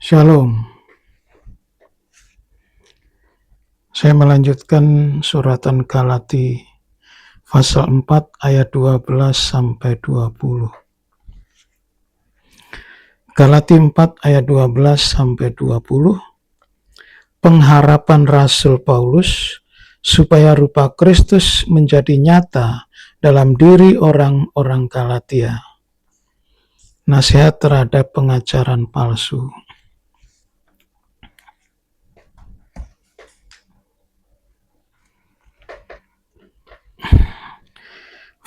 Shalom. Saya melanjutkan suratan Galati pasal 4 ayat 12 sampai 20. Galati 4 ayat 12 sampai 20. Pengharapan Rasul Paulus supaya rupa Kristus menjadi nyata dalam diri orang-orang Galatia. Nasihat terhadap pengajaran palsu.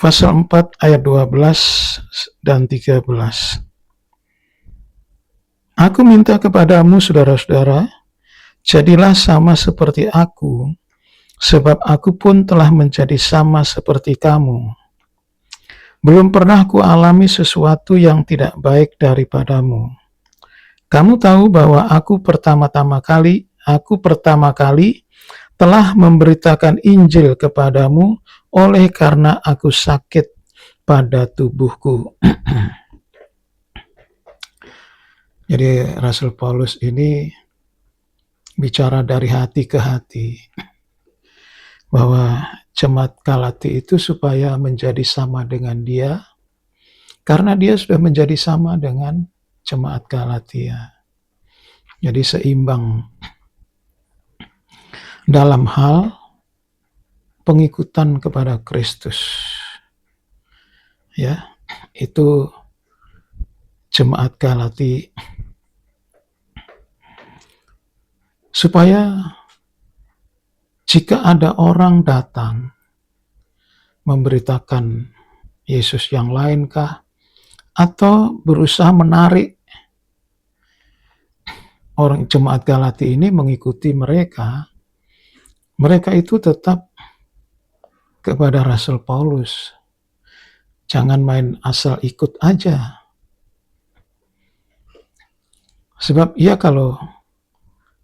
Pasal 4 ayat 12 dan 13. Aku minta kepadamu saudara-saudara, jadilah sama seperti aku, sebab aku pun telah menjadi sama seperti kamu. Belum pernah kualami sesuatu yang tidak baik daripadamu. Kamu tahu bahwa aku pertama kali telah memberitakan Injil kepadamu oleh karena aku sakit pada tubuhku. Jadi Rasul Paulus ini bicara dari hati ke hati bahwa jemaat Galati itu supaya menjadi sama dengan dia karena dia sudah menjadi sama dengan jemaat Galatia. Jadi seimbang dalam hal pengikutan kepada Kristus. Ya, itu jemaat Galati supaya jika ada orang datang memberitakan Yesus yang lainkah atau berusaha menarik orang jemaat Galati ini mengikuti mereka itu tetap kepada Rasul Paulus. Jangan main asal ikut aja. Sebab ya kalau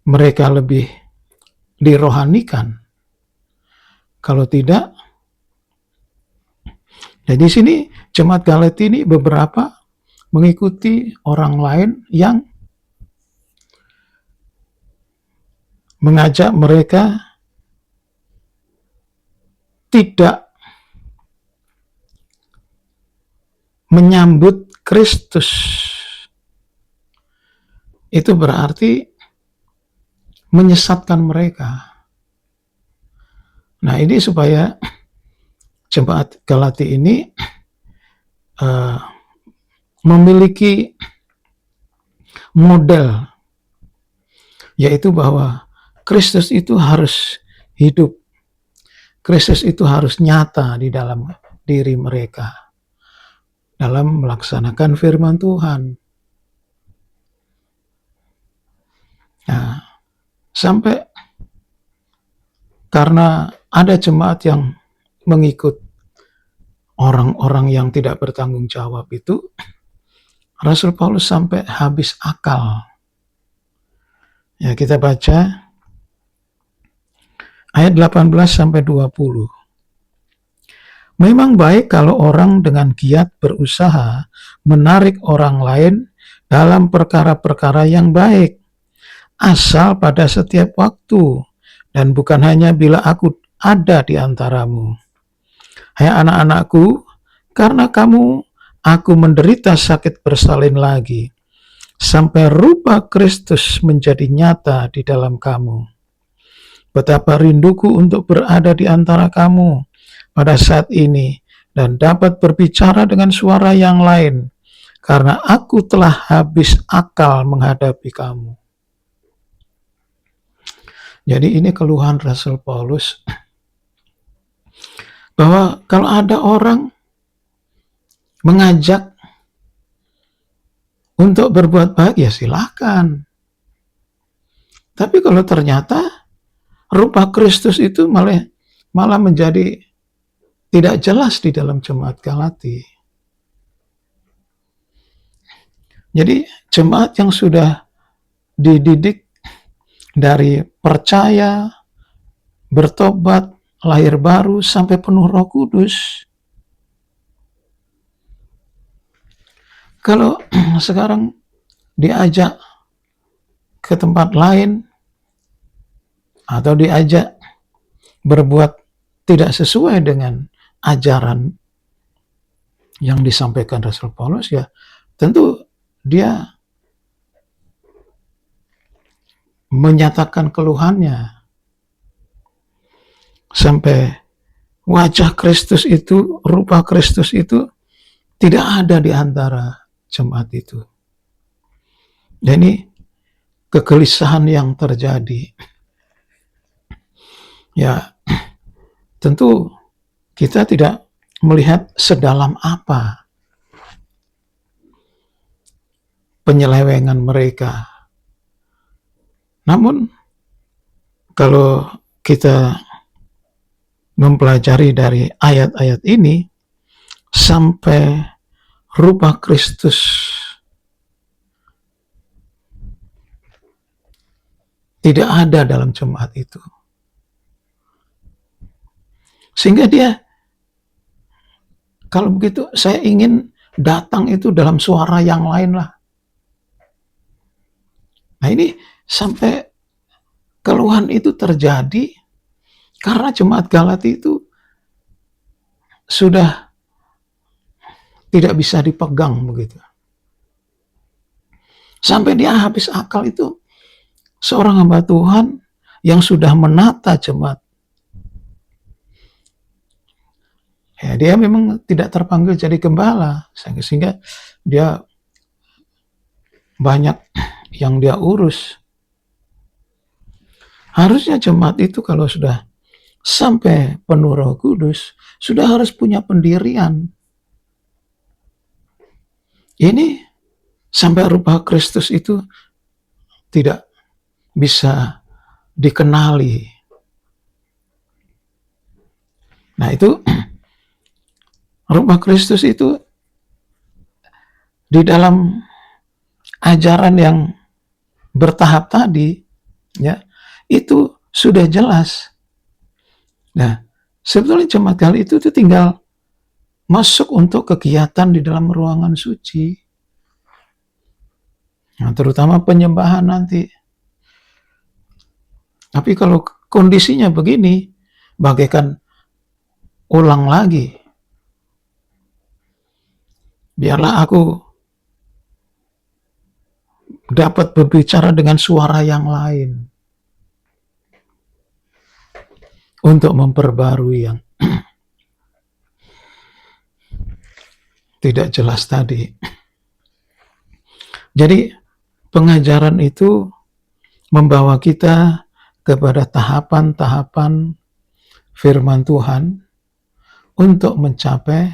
mereka lebih dirohanikan, kalau tidak, jadi di sini jemaat Galati ini beberapa mengikuti orang lain yang mengajak mereka tidak menyambut Kristus. Itu berarti menyesatkan mereka. Nah, ini supaya jemaat Galati ini memiliki model, yaitu bahwa Kristus itu harus hidup. Kristus itu harus nyata di dalam diri mereka dalam melaksanakan firman Tuhan. Nah, sampai karena ada jemaat yang mengikut orang-orang yang tidak bertanggung jawab itu, Rasul Paulus sampai habis akal. Ya, kita baca ayat 18 sampai 20. Memang baik kalau orang dengan giat berusaha menarik orang lain dalam perkara-perkara yang baik, asal pada setiap waktu, dan bukan hanya bila aku ada di antaramu. Hai anak-anakku, karena kamu aku menderita sakit bersalin lagi, sampai rupa Kristus menjadi nyata di dalam kamu. Betapa rinduku untuk berada di antara kamu pada saat ini dan dapat berbicara dengan suara yang lain, karena aku telah habis akal menghadapi kamu. Jadi ini keluhan Rasul Paulus bahwa kalau ada orang mengajak untuk berbuat baik, ya silakan. Tapi kalau ternyata rupa Kristus itu malah menjadi tidak jelas di dalam jemaat Galati. Jadi jemaat yang sudah dididik dari percaya, bertobat, lahir baru, sampai penuh Roh Kudus. Kalau sekarang diajak ke tempat lain atau diajak berbuat tidak sesuai dengan ajaran yang disampaikan Rasul Paulus, ya tentu dia menyatakan keluhannya sampai wajah Kristus itu, rupa Kristus itu tidak ada di antara jemaat itu. Dan ini kegelisahan yang terjadi. Ya, tentu kita tidak melihat sedalam apa penyelewengan mereka. Namun, kalau kita mempelajari dari ayat-ayat ini, sampai rupa Kristus tidak ada dalam jemaat itu. Sehingga dia, kalau begitu saya ingin datang itu dalam suara yang lain lah. Nah ini sampai keluhan itu terjadi karena jemaat Galati itu sudah tidak bisa dipegang begitu. Sampai dia habis akal itu, seorang hamba Tuhan yang sudah menata jemaat. Ya, dia memang tidak terpanggil jadi gembala, sehingga dia banyak yang dia urus. Harusnya jemaat itu kalau sudah sampai penuh Roh Kudus, sudah harus punya pendirian. Ini sampai rupa Kristus itu tidak bisa dikenali. Nah itu rupa Kristus itu di dalam ajaran yang bertahap tadi, ya itu sudah jelas. Nah sebetulnya jemaat kali itu tinggal masuk untuk kegiatan di dalam ruangan suci. Nah, terutama penyembahan nanti. Tapi kalau kondisinya begini, bagaikan ulang lagi. Biarlah aku dapat berbicara dengan suara yang lain untuk memperbarui yang tidak jelas tadi. Jadi pengajaran itu membawa kita kepada tahapan-tahapan firman Tuhan untuk mencapai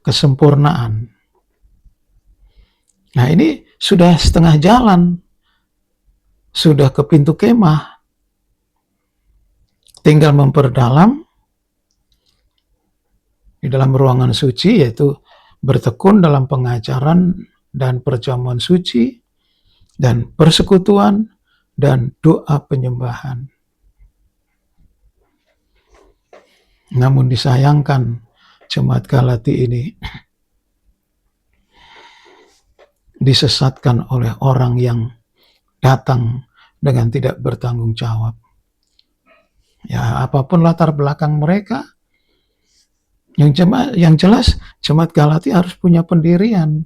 kesempurnaan. Nah ini sudah setengah jalan, sudah ke pintu kemah, tinggal memperdalam di dalam ruangan suci, yaitu bertekun dalam pengajaran dan perjamuan suci, dan persekutuan, dan doa penyembahan. Namun disayangkan jemaat Galati ini disesatkan oleh orang yang datang dengan tidak bertanggung jawab. Ya apapun latar belakang mereka, yang jelas jemaat Galati harus punya pendirian.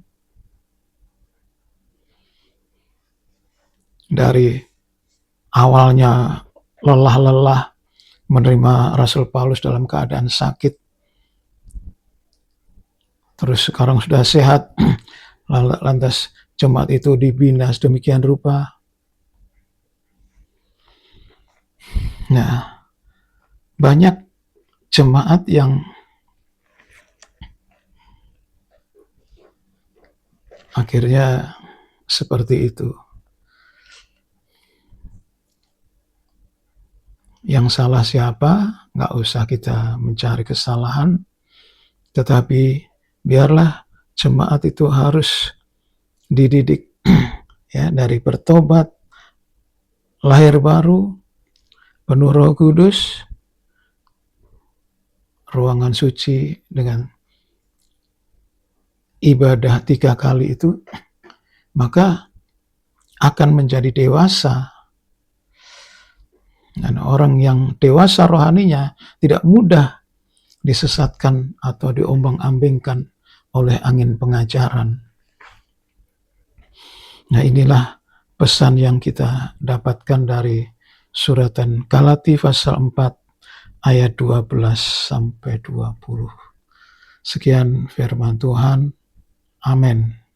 Dari awalnya lelah-lelah menerima Rasul Paulus dalam keadaan sakit, terus sekarang sudah sehat, lantas jemaat itu dibina sedemikian rupa. Nah, banyak jemaat yang akhirnya seperti itu. Yang salah siapa? Nggak usah kita mencari kesalahan, tetapi biarlah jemaat itu harus dididik ya, dari bertobat, lahir baru, penuh Roh Kudus, ruangan suci dengan ibadah 3 kali itu, maka akan menjadi dewasa. Dan orang yang dewasa rohaninya tidak mudah disesatkan atau diombang-ambingkan oleh angin pengajaran. Nah, inilah pesan yang kita dapatkan dari suratan Galati pasal 4 ayat 12 sampai 20. Sekian firman Tuhan. Amin.